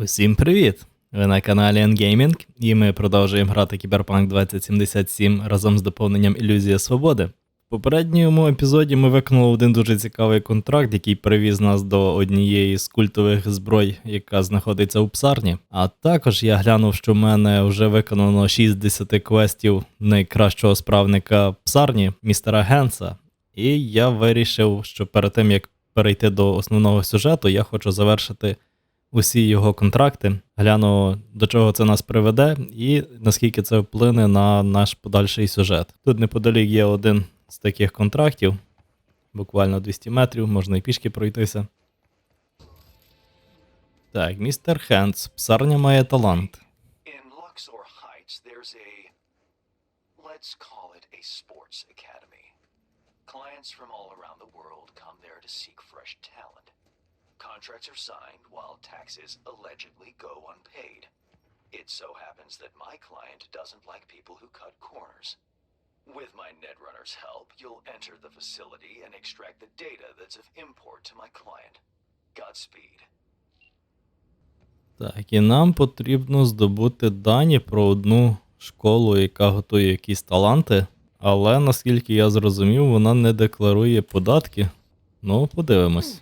Усім привіт! Ви на каналі Gaming, і ми продовжуємо грати Cyberpunk 2077 разом з доповненням ІЛЮЗІЯ СВОБОДИ. В попередньому епізоді ми виконали один дуже цікавий контракт, який привіз нас до однієї з культових зброй, яка знаходиться у псарні. А також я глянув, що в мене вже виконано 60 квестів найкращого справника псарні, містера Генса. І я вирішив, що перед тим як перейти до основного сюжету, я хочу завершити усі його контракти, гляну, до чого це нас приведе і наскільки це вплине на наш подальший сюжет. Тут неподалік є один з таких контрактів, буквально 200 метрів, можна і пішки пройтися. Так, містер Хенс, псарня має талант. Contracts are signed while taxes allegedly go unpaid. It so happens that my client doesn't like people who cut corners. With my Netrunner's help, you'll enter the facility and extract the data that's of import to my client. Godspeed. Так, і нам потрібно здобути дані про одну школу, яка готує якісь таланти, але, наскільки я зрозумів, вона не декларує податки. Ну, подивимось.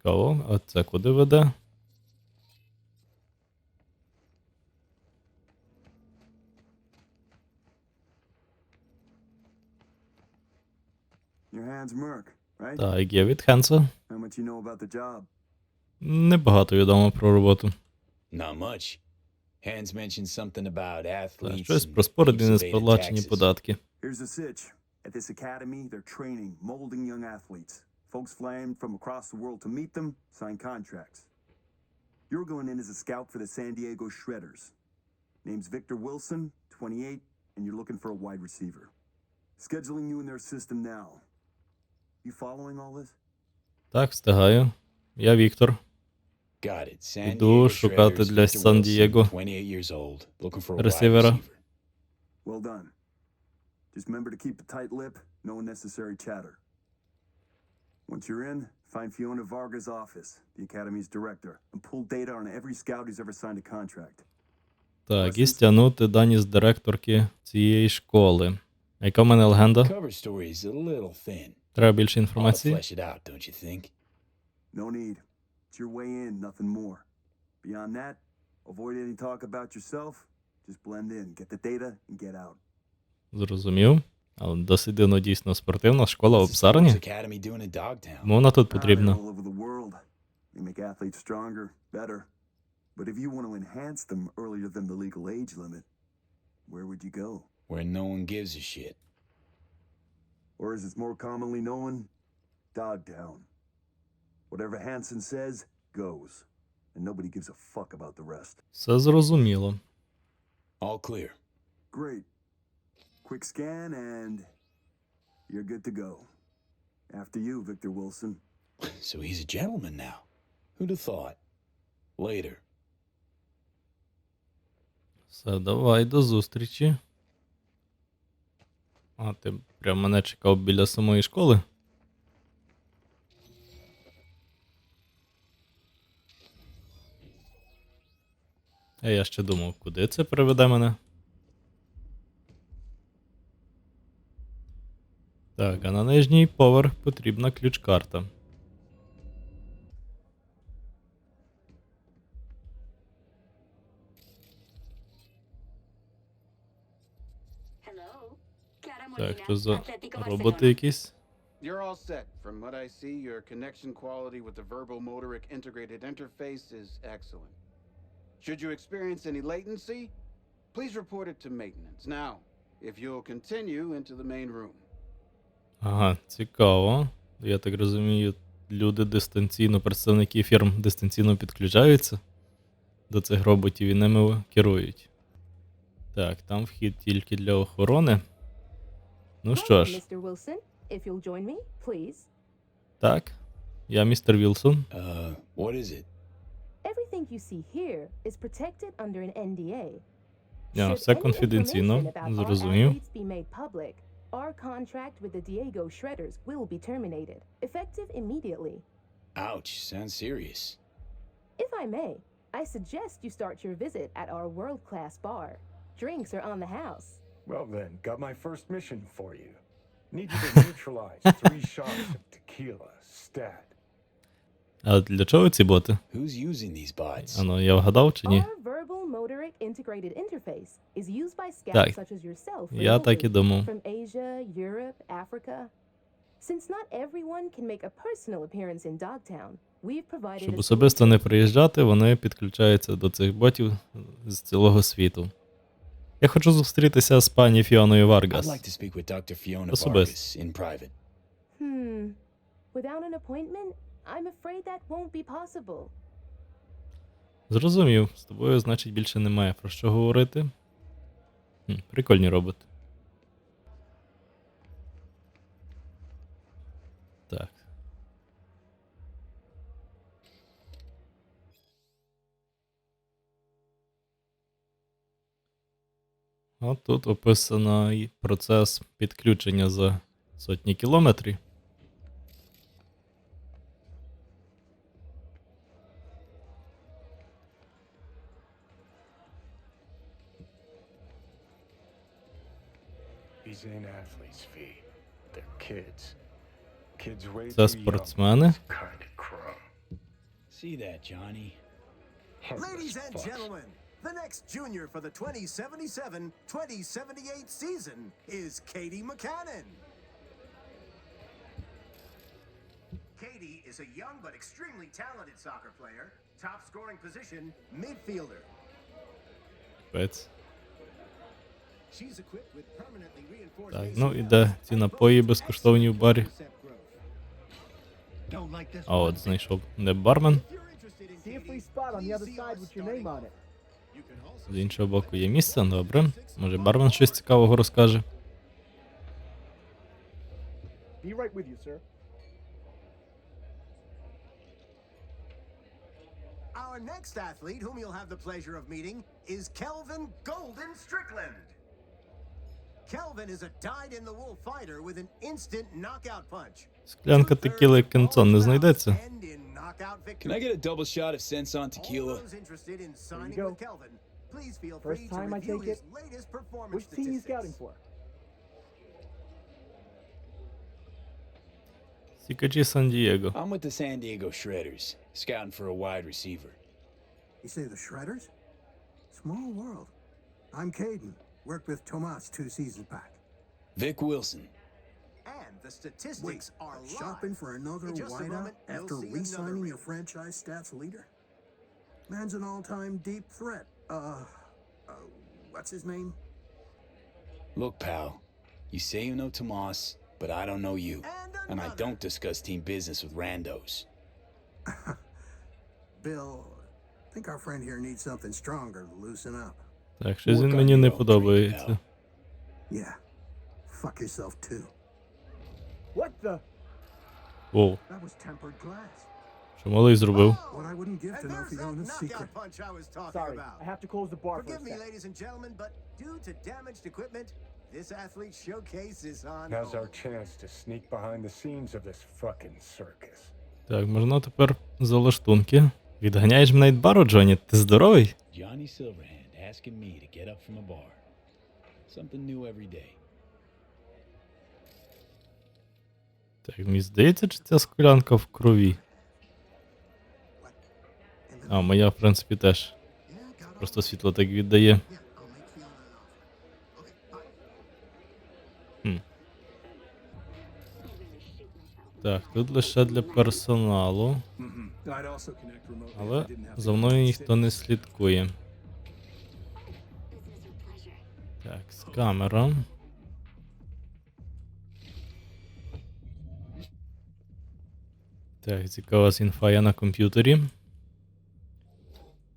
Цікаво, а це куди веде? Так, є від Хенса. Небагато відомо про роботу. Так, щось про спорт і несплачені податки. Folks flying from across the world to meet them, sign contracts. You're going in as a scout for the San Diego Shredders. Name's Victor Wilson, 28, and you're looking for a wide receiver. Scheduling you in their system now. You following all this? Так, встигаю. Я Віктор. Іду шукати для Сан-Дієго ресивера. Well done. Just remember to keep a tight lip, no unnecessary chatter. Once you're in, find Fiona Varga's office, the Academy's director, and pull data on every scout who's ever signed a contract. Так, і стягнути дані з директорки цієї школи. А яка в мене легенда? Треба більше інформації? No need. It's your way in, nothing more. Beyond that, avoid any talk about yourself. Just blend in, get the data, and get out. Зрозумів. Але досить дивно, дійсно спортивна школа у псарні. Кому вона тут потрібна? But if you want to enhance them earlier than the legal age limit, where would you go? Where no one gives a shit. Or as it's more commonly known, Dogtown. Whatever Hansen says, goes. And nobody gives a fuck about the rest. Все зрозуміло. All clear. Great. Quick scan and you're good to go. After you, Victor Wilson. So he's a gentleman now. Who'd have thought? Later. Все, давай, до зустрічі. А, ти прям мене чекав біля самої школи? А я ще думав, куди це приведе мене? Так, а на нижній поверх потрібна ключ-карта. Так, що за роботи якісь? You're all set. From what I see, your connection quality with the verbal motoric integrated interface is excellent. Should you experience any latency, please report it to maintenance. Now, if you'll continue into the main room. Ага, цікаво. Я так розумію, люди дистанційно, представники фірм дистанційно підключаються до цих роботів і ними керують. Так, там вхід тільки для охорони. Ну що ж. Так, я містер Вілсон. What is it? Everything you see here is protected under an NDA. все конфіденційно, зрозумів. Our contract with the Diego Shredders will be terminated, effective immediately. Ouch, sounds serious. If I may, I suggest you start your visit at our world-class bar. Drinks are on the house. Well then, got my first mission for you. Need you to neutralize 3 shots of tequila, stat. А для чого ці боти? Who's using these bots? Ано, я вгадав чи ні? Our verbal motoric integrated interface is used by scouts Так, such as yourself я так і думав. from Asia, Europe, Africa. Since not everyone can make a personal appearance in Dogtown, we've provided Щоб a особисто не приїжджати, вони підключаються до цих ботів з цілого світу. Я хочу зустрітися з пані Фіоною I'd Варгас. like to speak with Dr. Fiona Особисто. Vargas in private. Without an appointment, I'm afraid that won't be possible. Зрозумів, з тобою, значить, більше немає про що говорити. Прикольні роботи. Так. А тут описано і процес підключення за сотні кілометрів. These ain't athletes, V. They're kids. Kids way Це too young. спортсмени. It's kinda crumb. See that, Johnny? Ladies and gentlemen, the next junior for the 2077-2078 season is Katie McCannon. Katie is a young but extremely talented soccer player. Top scoring position, midfielder. Пець. She's equipped with permanently reinforced Так, ну і де ці напої безкоштовні в барі? А от знайшов. Де бармен? З іншого боку є місце, добре. Може бармен щось цікавого розкаже. Our next athlete, whom you'll have the pleasure of meeting, is Kelvin Golden Strickland. Kelvin is a dyed-in-the-wool fighter with an instant knockout punch. Склянка текіли кінцон не знайдеться. End in knockout Can victory. I get a double shot of Sense on All tequila? those interested in signing go. with Kelvin, please feel First free to time I review take his it. latest performance Which team you scouting statistics. for? Сікачі Сан-Дієго. I'm with the San Diego Shredders, scouting for a wide receiver. You say the Shredders? Small world. I'm Caden. Worked with Tomas 2 seasons back. Vic Wilson. And the statistics are live. Shopping for another In just a wideout moment, you'll after see another re-signing your reel. franchise stats leader? Man's an all-time deep threat. What's his name? Look, pal, you say you know Tomas, but I don't know you. And I another. don't discuss team business with randos. Bill, I think our friend here needs something stronger to loosen up. Так, щось він мені не подобається. Yeah. Fuck yourself too. What the? Воу, That was tempered glass. що малий зробив? What I wouldn't give And to know there's Fiona's that secret. knockout punch I was talking Sorry, about. I have to close the bar for a Forgive me, sec. ladies and gentlemen, but due to damaged equipment, this athlete showcase is on Now's our hold. chance to sneak behind the scenes of this fucking circus. Так, можна тепер за лаштунки. Відганяєш мене від бару, Джоні? Ти здоровий? Johnny Silverhand asking me to get up from a bar. Something new every day. Так, мені здається, чи ця склянка в крові? А, моя, в принципі, теж. Просто світло так віддає. Хм. Так, тут лише для персоналу. Але за мною ніхто не слідкує. Так, з камера. Так, цікава інфа є на комп'ютері.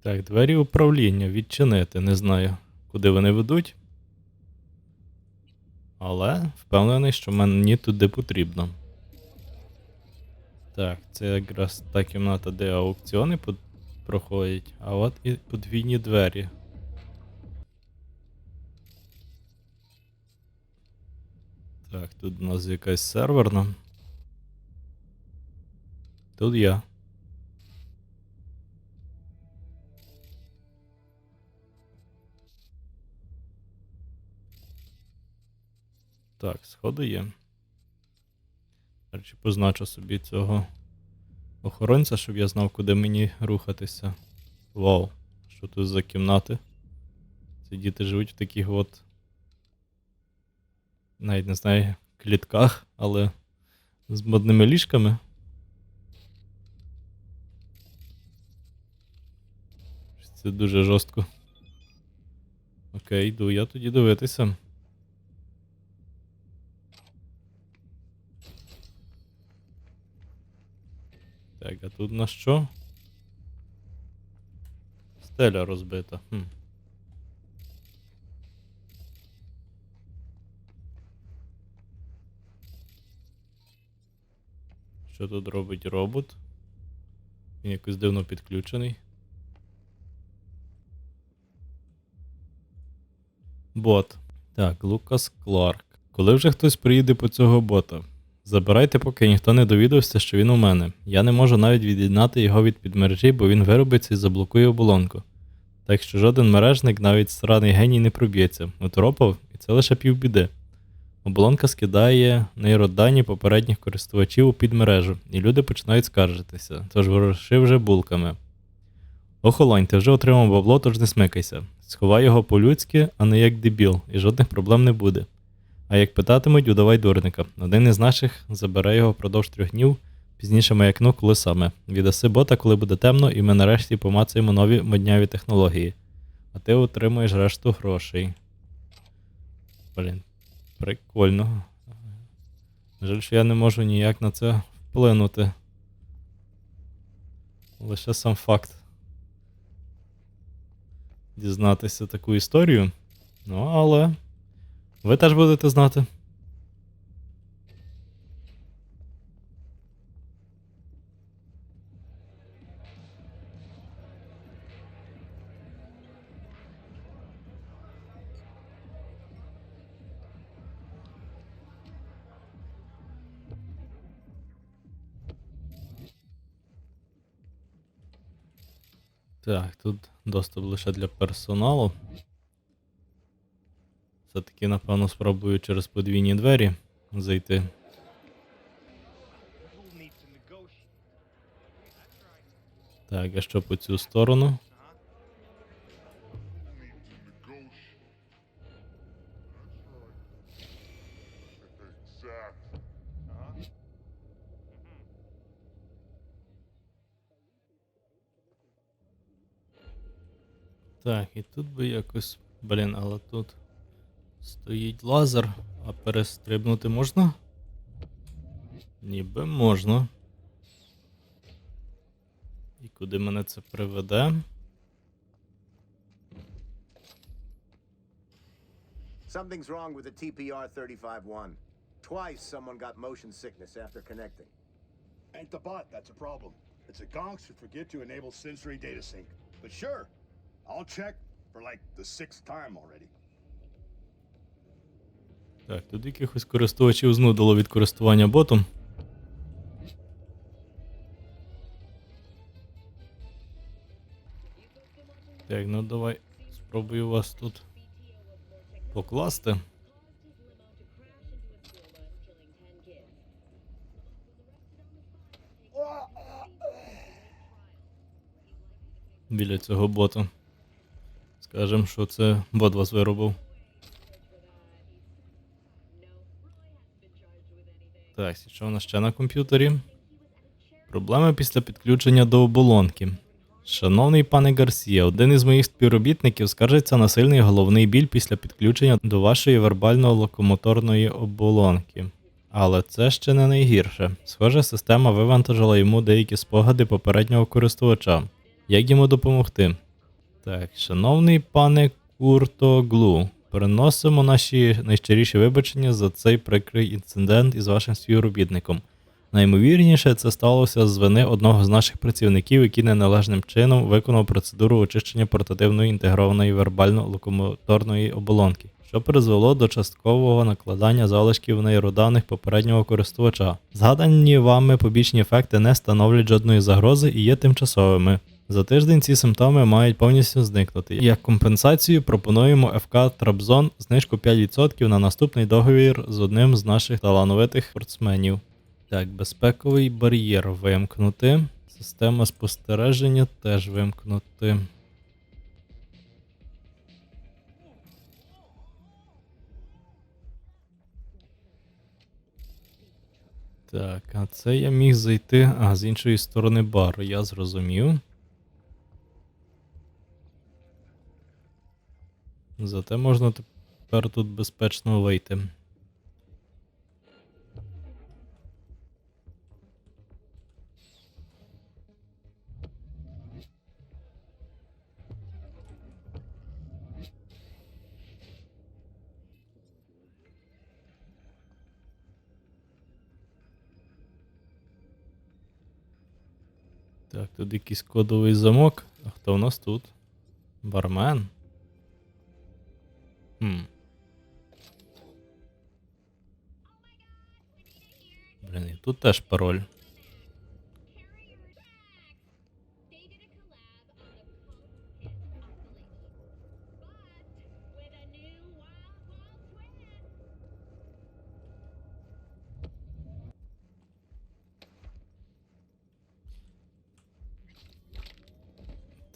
Так, двері управління відчинити. Не знаю, куди вони ведуть. Але впевнений, що мені туди потрібно. Так, це якраз та кімната, де аукціони проходять. А от і подвійні двері. Так, тут у нас якась серверна. Тут я. Так, сходу є. До речі, позначу собі цього охоронця, щоб я знав, куди мені рухатися. Вау, що тут за кімнати? Ці діти живуть в таких от, навіть не знаю, клітках, але з модними ліжками. Це дуже жорстко. Окей, йду я тоді дивитися. Так, а тут на що? Стеля розбита. Що тут робить робот? Він якось дивно підключений. Бот. Так, Лукас Кларк. Коли вже хтось приїде по цього бота? Забирайте, поки ніхто не довідався, що він у мене. Я не можу навіть від'єднати його від підмережі, бо він виробиться і заблокує оболонку. Так що жоден мережник, навіть сраний геній, не проб'ється. Утропав, і це лише півбіди. Оболонка скидає нейродані попередніх користувачів у підмережу, і люди починають скаржитися, тож воруши вже булками. Охолонь, ти вже отримав бабло, тож не смикайся. Сховай його по-людськи, а не як дебіл, і жодних проблем не буде. А як питатимуть, удавай дурника. Один із наших забере його впродовж 3 днів, пізніше маякну, коли саме. Віддаси бота, коли буде темно, і ми нарешті помацаємо нові модняві технології. А ти отримуєш решту грошей. Блін, прикольно. Жаль, що я не можу ніяк на це вплинути. Лише сам факт дізнатися таку історію. Ну, але ви теж будете знати. Так, тут доступ лише для персоналу. Все-таки, напевно, спробую через подвійні двері зайти. Так, а що по цю сторону? Так, і тут би якось... Блін, але тут стоїть лазер, а перестрибнути можна? Ніби можна. І куди мене це приведе? Something's wrong with the TPR-35-1. Twice someone got motion sickness after connecting. Ain't the bot that's a problem. It's a gonks who forget to enable sensory data sync. But sure, I'll check for like the 6th time already. Так, тут якихось користувачів знудило від користування ботом. Так, ну давай спробую вас тут покласти. Біля цього бота. Скажем, що це бот вас виробив. Так, що у нас ще на комп'ютері? Проблеми після підключення до оболонки. Шановний пане Гарсія, один із моїх співробітників скаржиться на сильний головний біль після підключення до вашої вербально-локомоторної оболонки. Але це ще не найгірше. Схоже, система вивантажила йому деякі спогади попереднього користувача. Як йому допомогти? Так, шановний пане Куртоглу, приносимо наші найщиріші вибачення за цей прикрий інцидент із вашим співробітником. Наймовірніше, це сталося з вини одного з наших працівників, який неналежним чином виконав процедуру очищення портативної інтегрованої вербально-локомоторної оболонки. що призвело до часткового накладання залишків нейроданих попереднього користувача. Згадані вами побічні ефекти не становлять жодної загрози і є тимчасовими. За тиждень ці симптоми мають повністю зникнути. Як компенсацію пропонуємо ФК Трабзон знижку 5% на наступний договір з одним з наших талановитих спортсменів. Так, безпековий бар'єр вимкнути. Система спостереження теж вимкнути. Так, а це я міг зайти, з іншої сторони бару, я зрозумів. Зате можна тепер тут безпечно вийти. Так, тут якийсь кодовий замок. А хто у нас тут? Бармен? Блін, і тут теж пароль.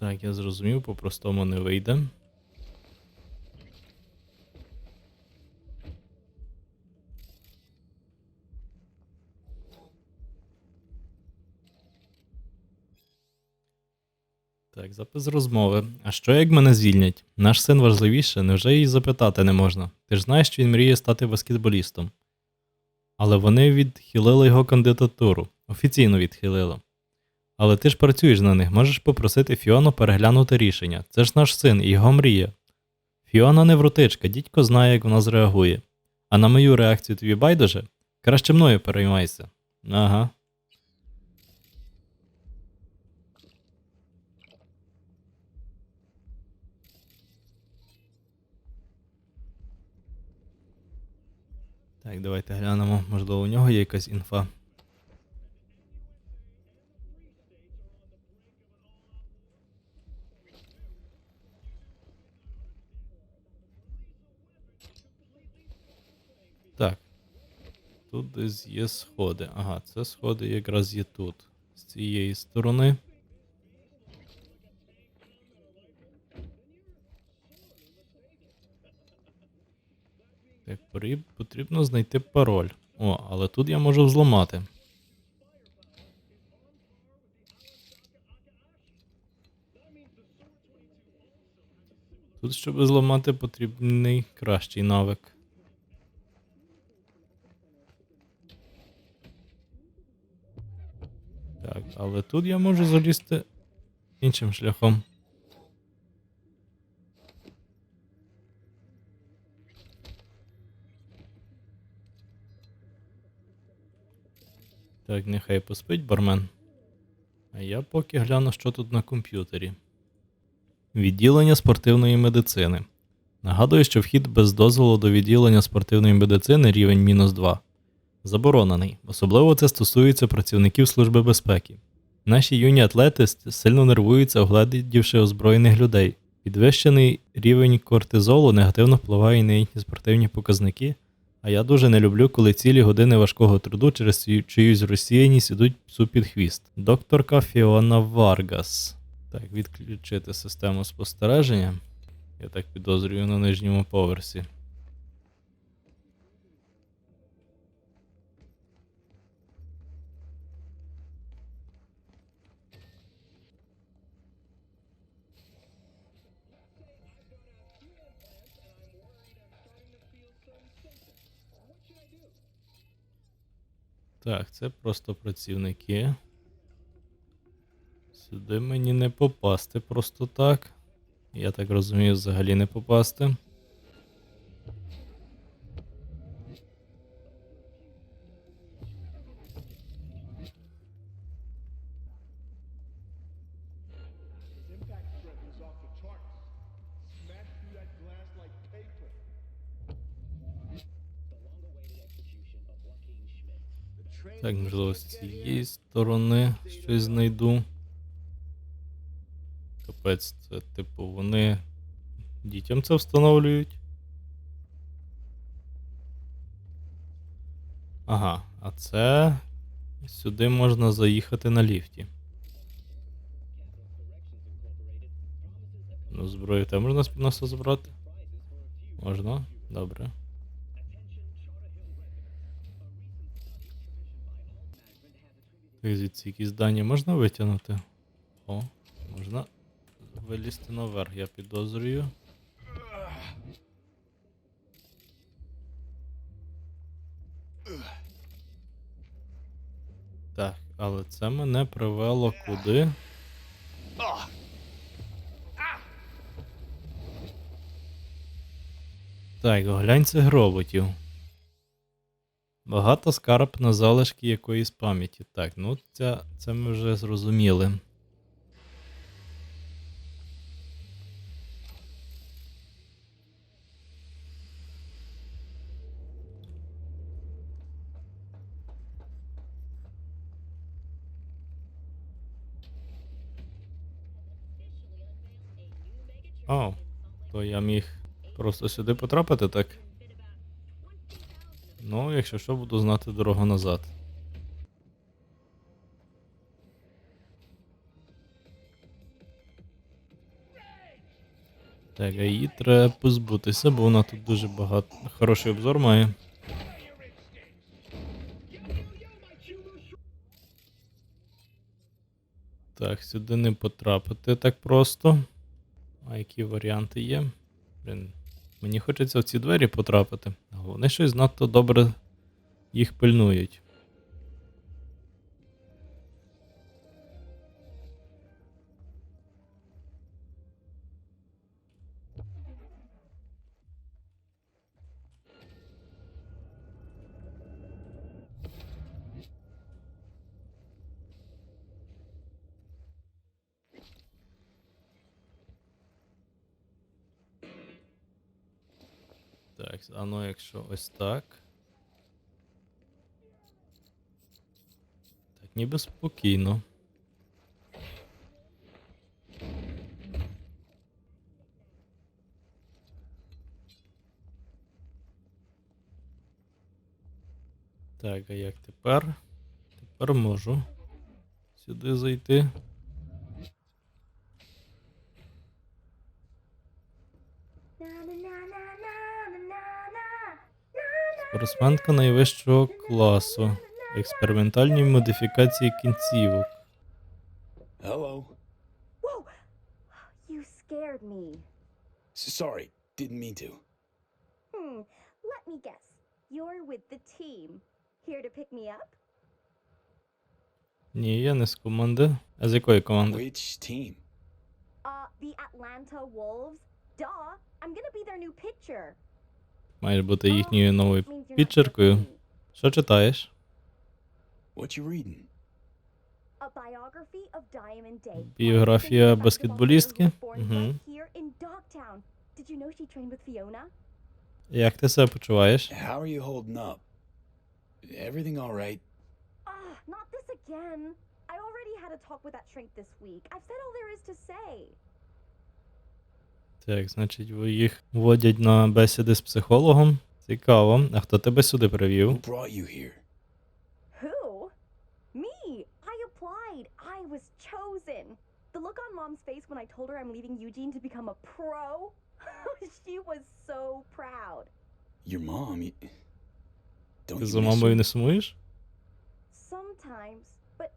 Так, я зрозумів, по-простому не вийде. Так, запис розмови. А що як мене звільнять? Наш син важливіше, невже її запитати не можна? Ти ж знаєш, що він мріє стати баскетболістом. Але вони відхилили його кандидатуру. Офіційно відхилили. Але ти ж працюєш на них, можеш попросити Фіону переглянути рішення. Це ж наш син і його мрія. Фіона невротичка, дідько знає, як вона зреагує. А на мою реакцію тобі байдуже? Краще мною переймайся. Ага. Так, давайте глянемо, можливо у нього є якась інфа. Так. Тут десь є сходи. Ага, це сходи якраз є тут. З цієї сторони. Так, потрібно знайти пароль. О, але тут я можу взламати. Тут, щоб зламати, потрібний кращий навик. Так, але тут я можу залізти іншим шляхом. Так, нехай поспить бармен. А я поки гляну, що тут на комп'ютері. Відділення спортивної медицини. Нагадую, що вхід без дозволу до відділення спортивної медицини рівень -2. Заборонений. Особливо це стосується працівників Служби безпеки. Наші юні атлети сильно нервуються, оглядівши озброєних людей. Підвищений рівень кортизолу негативно впливає на їхні спортивні показники, а я дуже не люблю, коли цілі години важкого труду через чиюсь розсіяність ідуть псу під хвіст. Докторка Фіона Варгас. Так, відключити систему спостереження. Я так підозрюю, на нижньому поверсі. Так, це просто працівники. Сюди мені не попасти просто так. Я так розумію, взагалі не попасти. Так, можливо, з цієї сторони щось знайду. Капець, це типу вони дітям це встановлюють. Ага, а це сюди можна заїхати на ліфті. Ну, зброю те можна з носа забрати? Можна? Добре. Так, звідси якісь дані можна витягнути? О, можна вилізти наверх, я підозрюю. Так, але це мене привело куди? Так, оглянь цих роботів. Багато скарб на залишки якоїсь пам'яті. Так, ну це ми вже зрозуміли. О, то я міг просто сюди потрапити, так? Ну, якщо що, буду знати дорогу назад. Так, а її треба позбутися, бо вона тут дуже багато. Хороший обзор має. Так, сюди не потрапити так просто. А які варіанти є? Блін, мені хочеться в ці двері потрапити. Вони щось надто добре їх пильнують. Так, а ну якщо ось так. Так, ніби спокійно. Так, а як тепер? Тепер можу сюди зайти. Спортсменка найвищого класу. Експериментальні модифікації кінцівок. Hello. Whoa! You scared me. Sorry, didn't mean to. Let me guess. You're with the team. Here to pick me up? Ні, я не з команди. А з якої команди? Which team? The Atlanta Wolves. Duh! I'm gonna be their new pitcher. Маєш бути їхньою новою підчеркою. Що читаєш? What you reading? A biography of Diamond Day. Біографія баскетболістки? Угу. Here in Dogtown. Did you know she trained with Fiona? Як ти себе почуваєш? How are you holding up? Everything all right? Not this again. I already had a talk with that shrink this week. I've said all there is to say. Так, значить, їх водять на бесіди з психологом. Цікаво. А хто тебе сюди привів? Who brought you here? Who? Me! I applied! I was chosen! The look on Mom's face when I told her I'm leaving Eugene to become a pro? She was so proud. Your mom? Don't Ти you за miss мамою her? не сумуєш? Sometimes, but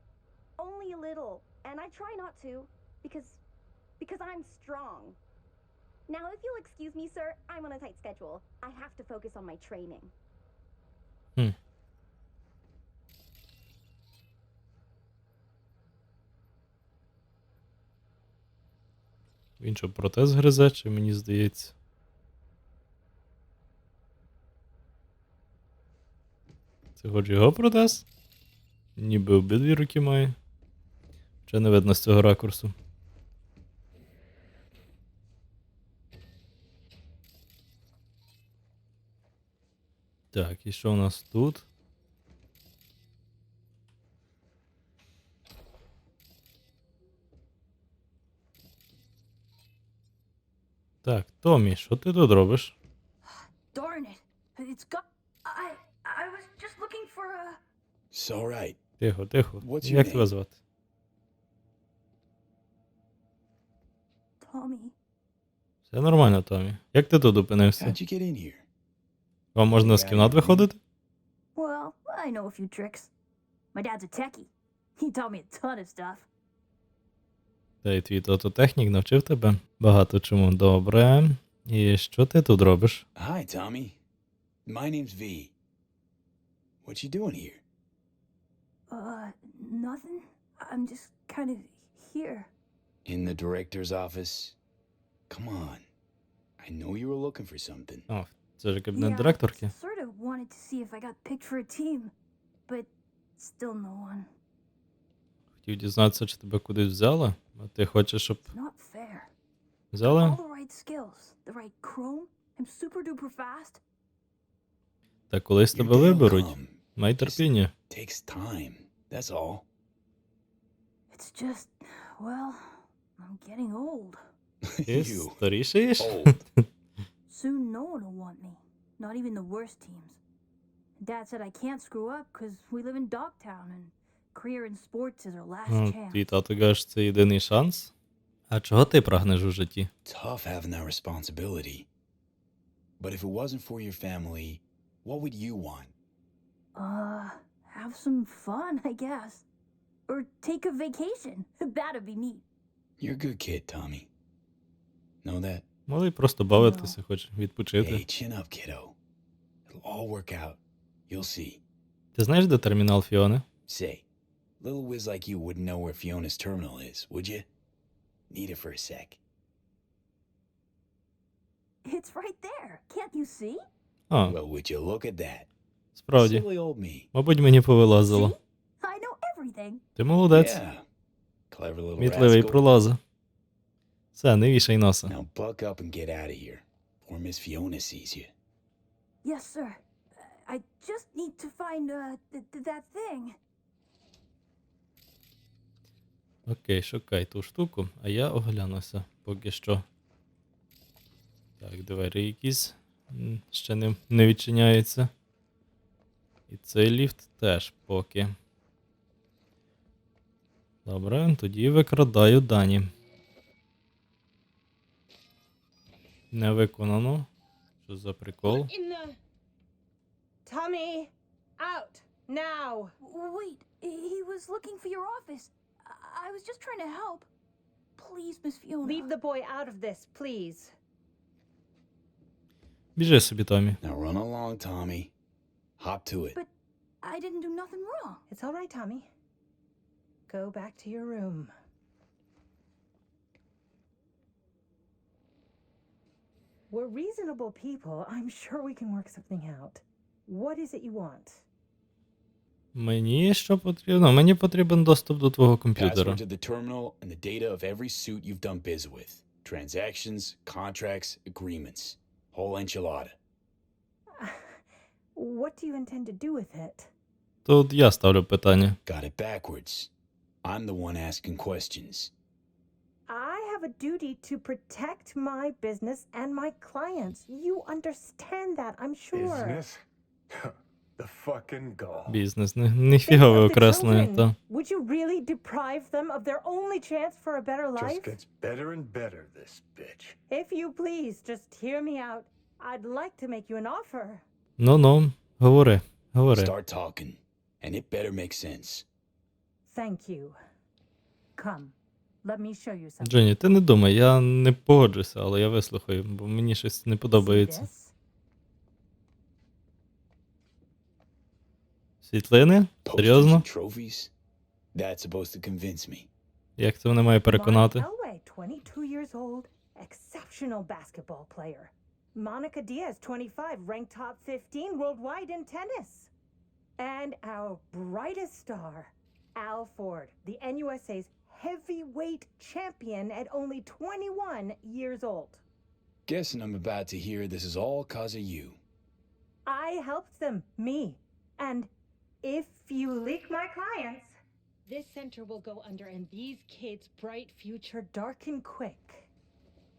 only a little. And I try not to, because I'm strong. Now, if you'll excuse me, sir, I'm on a tight schedule. I have to focus on my training. Він що, протез гризе, чи мені здається? Це хоч його протез? Ніби обидві руки має. Ще не видно з цього ракурсу. Так, і що у нас тут? Томі, що ти тут робиш? Darn it. It's got... I was just looking for a... It's all right. Тихо, тихо. What's your Як тебе name? звати? Tommy. Все нормально, Томі. Як ти тут опинився? How'd you get in here? Вам можна з кімнат виходити? Well, I know a few tricks. My dad's a techie. He taught me a ton of stuff. Та й твій тото-технік навчив тебе багато чому. Добре. І що ти тут робиш? Hi, Tommy. My name's V. What you doing here? Nothing. I'm just kind of here. In the director's office? Come on. I know you were looking for something. О, це ж кабінет директорки. Sort of wanted to see if I got picked for a team, but still no one. Хотів дізнатися, чи тебе кудись взяли? А ти хочеш, щоб It's not fair. взяли? All the right skills, the right chrome. I'm super duper fast. Та колись Your тебе day will виберуть. come. Май терпіння. Takes time. That's all. It's just, well, I'm getting old. Ти You. старішаєш? Old. Soon no one will want me. Not even the worst teams. Dad said I can't screw up because we live in Dogtown and career in sports is our last chance. Твій тато каже, це єдиний шанс. А чого ти прагнеш у житті? Tough having that responsibility. But if it wasn't for your family, what would you want? Have some fun, I guess. Or take a vacation. That'd be neat. You're a good kid, Tommy. Know that? Малий просто бавитися хоче, Hey, відпочити. chin up, kiddo. It'll all work out. You'll see. Ти знаєш, де термінал Фіони? Say, little whiz like you wouldn't know where Fiona's terminal is, would you? Need it for a sec. It's right there. Can't you see? А, Well, would you look at that? справді. Silly old me. Мабуть, мені повилазило. See? I know everything. Ти молодець. Yeah. Clever little Мітливий rascal. пролаза. Все, не вішай носа. Now buck up and get out of here, before Miss Fiona sees you. Yes, sir. I just need to find, that thing. Окей, шукай ту штуку, а я оглянуся поки що. Так, двері якісь ще не відчиняються. І цей ліфт теж поки. Добре, тоді викрадаю дані. Не виконано. Що за прикол? Tommy, out now. Wait, he was looking for your office. I was just trying to help. Please, Miss Fiona. Leave the boy out of this, please. Біжи собі, Томі. Now run along, Tommy. Hop to it. But I didn't do nothing wrong. It's all right, Tommy. Go back to your room. We're reasonable people. I'm sure we can work something out. What is it you want? Мені що потрібно? Мені потрібен доступ до твого комп'ютера. Password to the terminal and the data of every suit you've done biz with. Transactions, contracts, agreements. Whole enchilada. What do you intend to do with it? Тут я ставлю питання. Got it backwards. I'm the one asking questions. I have a duty to protect my business and my clients. You understand that, I'm sure. Business? The fucking gall. Бізнес. Ніфігове Think of the окреслення, children. та. Would you really deprive them of their only chance for a better Just life? gets better and better, this bitch. If you please, just hear me out. I'd like to make you an offer. Ну-ну, говори, говори. Start talking. And it better make sense. Thank you. Come, let me show you something. Дженні, ти не думай, я не погоджуся, але я вислухаю, бо мені щось не See подобається. this? Світлини? Posters Серйозно? and trophies? That's supposed to convince me. Як це мене має переконати? Mark Elway, 22 years old, exceptional basketball player. Monica Diaz, 25, ranked top 15 worldwide in tennis. And our brightest star, Al Ford, the NUSA's heavyweight champion at only 21 years old. Guessing I'm about to hear this is all 'cause of you. I helped them, me. And if you leak my clients, this center will go under and these kids' bright future dark and quick.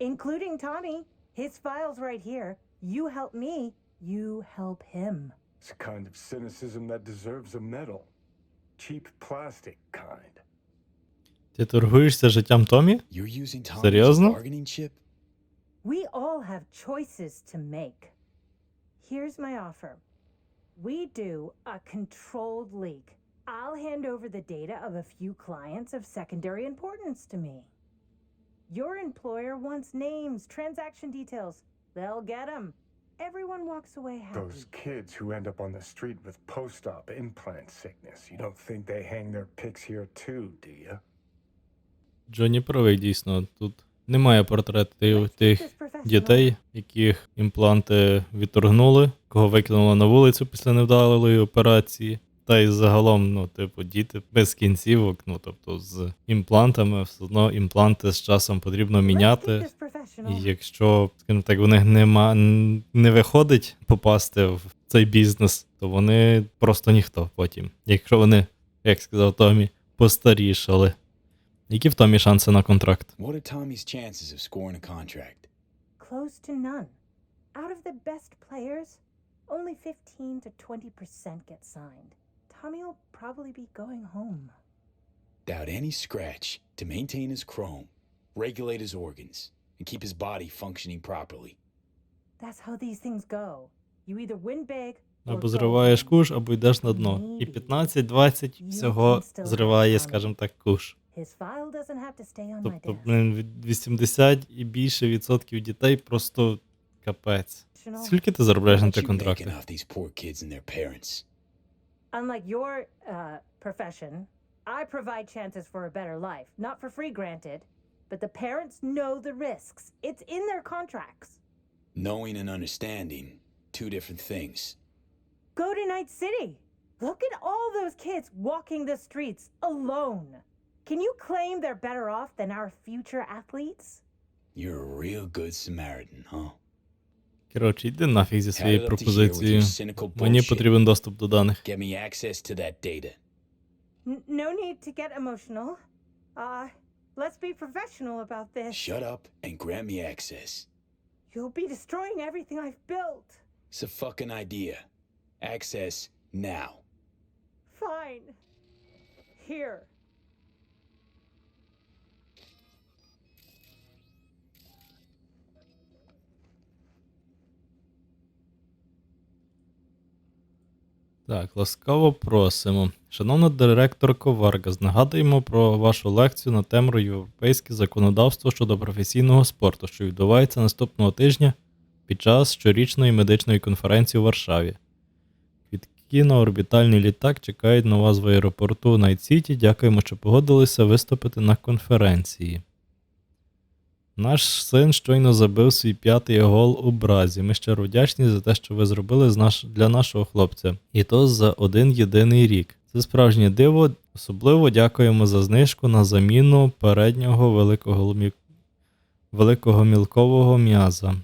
Including Tommy. His file's right here. You help me, you help him. It's a kind of cynicism that deserves a medal. Cheap plastic kind. Ти торгуєшся життям Томі? You're using Tom as a Серйозно? bargaining chip? We all have choices to make. Here's my offer. We do a controlled leak. I'll hand over the data of a few clients of secondary importance to me. Your employer wants names, transaction details. They'll get them. Everyone walks away happy. Those kids who end up on the street with post-op implant sickness, you don't think they hang their pics here too, do you? Джонні правий, дійсно. Тут немає портретів тих дітей, яких імпланти відторгнули, кого викинули на вулицю після невдалої операції. Та й загалом, ну, типу, діти без кінцівок, ну, тобто з імплантами, все одно імпланти з часом потрібно міняти. І якщо, скажімо так, у них не виходить попасти в цей бізнес, то вони просто ніхто потім. Якщо вони, як сказав Томі, постарішали. Які в Томі шанси на контракт? What are Tommy's chances of scoring a contract? Close to none. Out of the best players, only 15 to 20% get signed. Tommy will probably be going home. Without any scratch, to maintain his chrome, regulate his organs, and keep his body functioning properly. That's how these things go. You either win big or Або go зриваєш home. куш, або йдеш на дно. І 15-20 всього зриває, скажімо так, куш. His file doesn't have to stay on my Тобто, desk. блин, від 80 і більше відсотків дітей просто капець. Скільки ти заробляєш на What ті you контракти? making off these poor kids and their parents? Unlike your profession, I provide chances for a better life. Not for free, granted, but the parents know the risks. It's in their contracts. Knowing and understanding, two different things. Go to Найт-Сіті. Look at all those kids walking the streets alone. Can you claim they're better off than our future athletes? You're a real good Samaritan, huh? Коротше, йди нафіг зі Had it своєю up to here with пропозицією. your cynical Мені bullshit. потрібен доступ до даних. Get me access to that data. No need to get emotional. Let's be professional about this. Shut up and grant me access. You'll be destroying everything I've built. It's a fucking idea. Access now. Fine. Here. Так, ласкаво просимо. Шановна директорко Варгас, нагадуємо про вашу лекцію на тему «Європейське законодавство щодо професійного спорту», що відбувається наступного тижня під час щорічної медичної конференції у Варшаві. Квітки на орбітальний літак чекають на вас в аеропорту Найт-Сіті. Дякуємо, що погодилися виступити на конференції. Наш син щойно забив свій 5-й гол у Бразі. Ми щиро вдячні за те, що ви зробили для нашого хлопця. І то за один єдиний рік. Це справжнє диво. Особливо дякуємо за знижку на заміну переднього великого мілкового м'яза.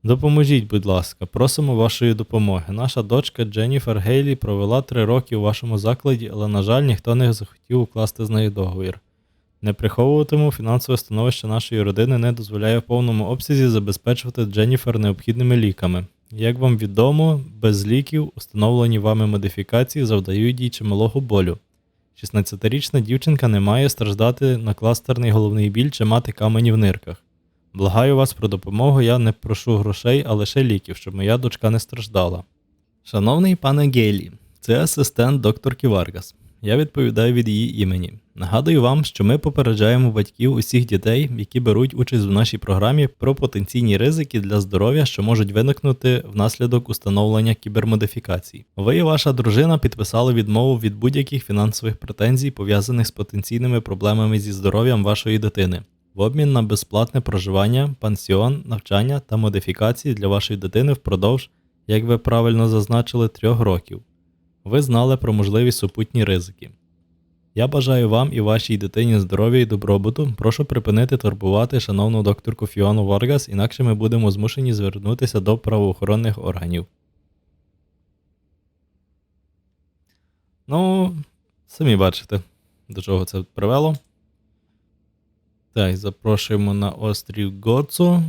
Допоможіть, будь ласка, просимо вашої допомоги. Наша дочка Дженніфер Гейлі провела 3 роки у вашому закладі, але, на жаль, ніхто не захотів укласти з нею договір. Не приховуватиму, фінансове становище нашої родини не дозволяє в повному обсязі забезпечувати Дженніфер необхідними ліками. Як вам відомо, без ліків, установлені вами модифікації завдають їй чималого болю. 16-річна дівчинка не має страждати на кластерний головний біль чи мати камені в нирках. Благаю вас про допомогу, я не прошу грошей, а лише ліків, щоб моя дочка не страждала. Шановний пане Гейлі, це асистент докторки Варгас. Я відповідаю від її імені. Нагадую вам, що ми попереджаємо батьків усіх дітей, які беруть участь у нашій програмі, про потенційні ризики для здоров'я, що можуть виникнути внаслідок установлення кібермодифікацій. Ви і ваша дружина підписали відмову від будь-яких фінансових претензій, пов'язаних з потенційними проблемами зі здоров'ям вашої дитини, в обмін на безплатне проживання, пансіон, навчання та модифікації для вашої дитини впродовж, як ви правильно зазначили, 3 років. Ви знали про можливі супутні ризики. Я бажаю вам і вашій дитині здоров'я і добробуту. Прошу припинити турбувати шановну докторку Фіону Варгас, інакше ми будемо змушені звернутися до правоохоронних органів. Ну, самі бачите, до чого це привело. Так, запрошуємо на острів Гоцу.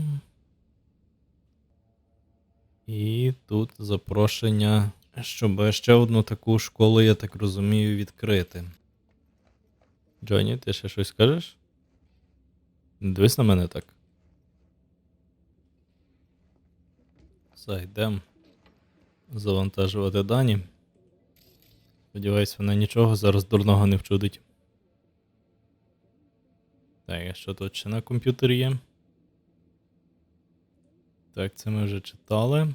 І тут запрошення, щоб ще одну таку школу, я так розумію, відкрити. Джонні, ти ще щось скажеш? Не дивись на мене так. Все, йдемо завантажувати дані. Сподіваюсь, вона нічого зараз дурного не вчудить. Так, а що тут ще на комп'ютері є? Так, це ми вже читали.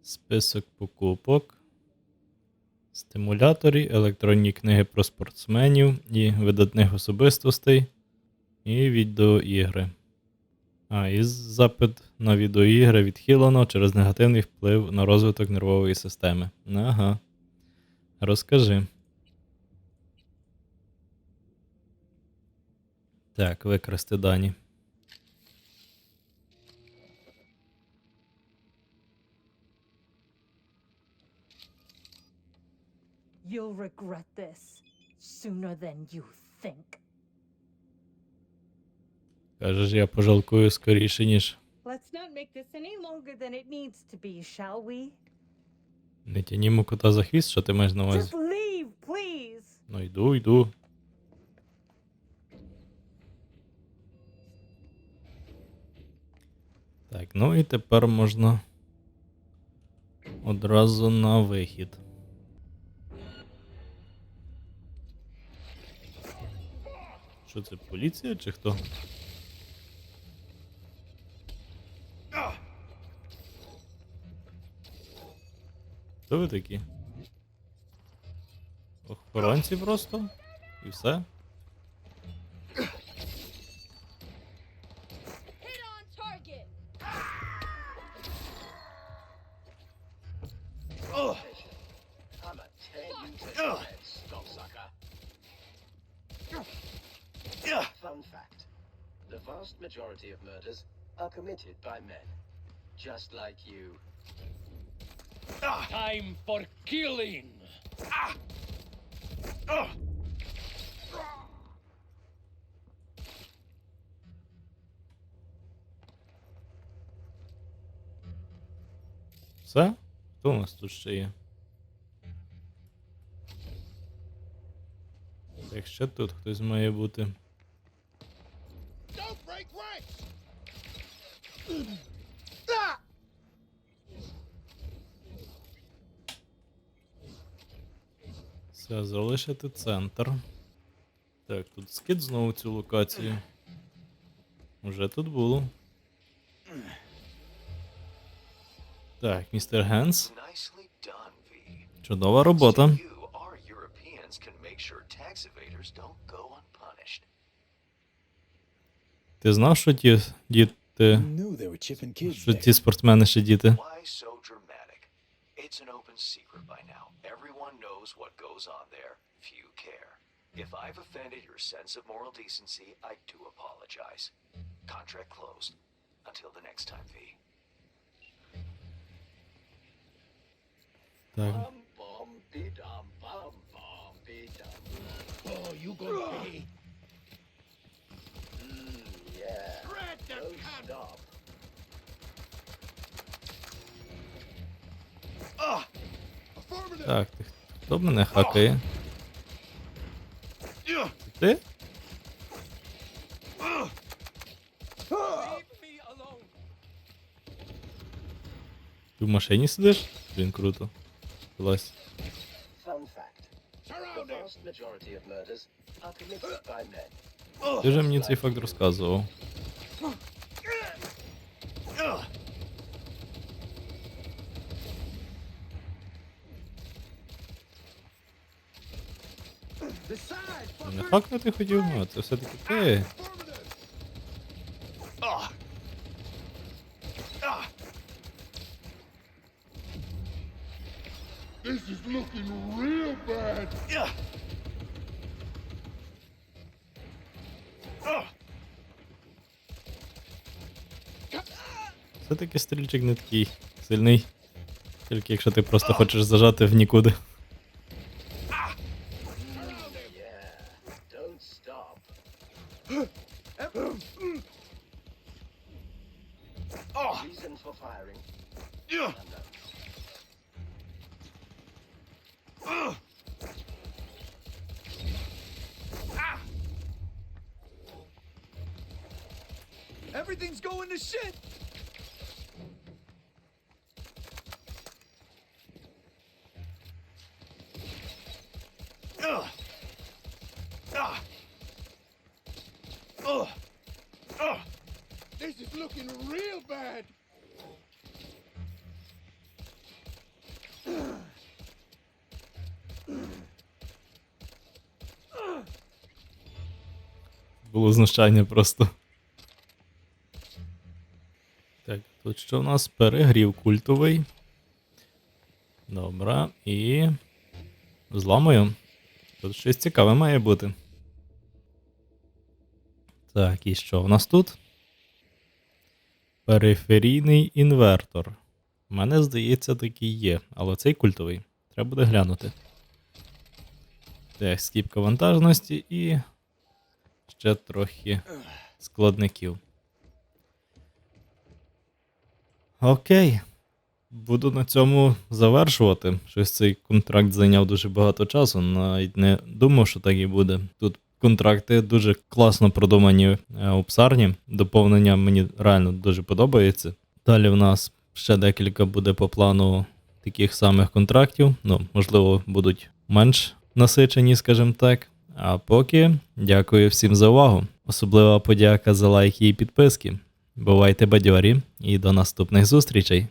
Список покупок. Стимуляторі, електронні книги про спортсменів і видатних особистостей. І відеоігри. І запит на відеоігри відхилено через негативний вплив на розвиток нервової системи. Ага. Розкажи. Так, викрасти дані. You'll regret this sooner than you think. Кажеш, я пожалкую скоріше, ніж... Let's not make this any longer than it needs to be, shall we? Не тянімо кота за хвіст, що ти маєш на увазі? Just leave, please. Ну йду. Так, ну і тепер можна одразу на вихід. Що це, поліція чи хто? Хто ви такі? Охоронці просто? І все? I'ma tear you to shreds, stop-sucker. Fun fact. The vast majority of murders are committed by men. Just like you. Time for killing! Все? Хто у нас тут ще є? Так, ще тут хтось має бути. Don't break ranks! Все, залишити центр. Так, тут скид знову цю локацію. Уже тут було. Так, містер Генс. Nicely done, V. Чудова робота. You, our Europeans, can make sure tax evaders don't go unpunished. Ти знав, що ті діти... Knew there were chipping kids Що there. ті спортсмени ще діти? Why so dramatic? It's an open secret by now. Everyone knows what goes on there. Few care. If I've offended your sense of moral decency, I do apologize. Contract closed. Until the next time, V. Так. Oh, you gonna pay? Yeah. Don't stop. Так, хто мене хакає? Ти? Ти в машині сидиш? Блін, круто. Клас. Fun fact. The vast majority of murders are committed by men. Ти вже мені цей факт розказував. Не хакнути хотів, ну, це все-таки ти. This is looking real bad. Все-таки стрільчик не такий сильний. Тільки якщо ти просто хочеш зажати в нікуди. Don't stop. Reason for firing. Everything's going to shit! This is looking real bad! Було знущання просто. Так, тут що у нас? Перегрів культовий. Добре, і зламую. Тут щось цікаве має бути. Так, і що у нас тут? Периферійний інвертор. У мене, здається, такий є, але цей культовий. Треба буде глянути. Так, скіпка вантажності і ще трохи складників. Окей. Буду на цьому завершувати. Щось цей контракт зайняв дуже багато часу, навіть не думав, що так і буде. Тут контракти дуже класно продумані у ПСАРні. Доповнення мені реально дуже подобається. Далі в нас ще декілька буде по плану таких самих контрактів. Ну, можливо, будуть менш насичені, скажімо так. А поки дякую всім за увагу. Особлива подяка за лайки і підписки. Бувайте бадьорі і до наступних зустрічей.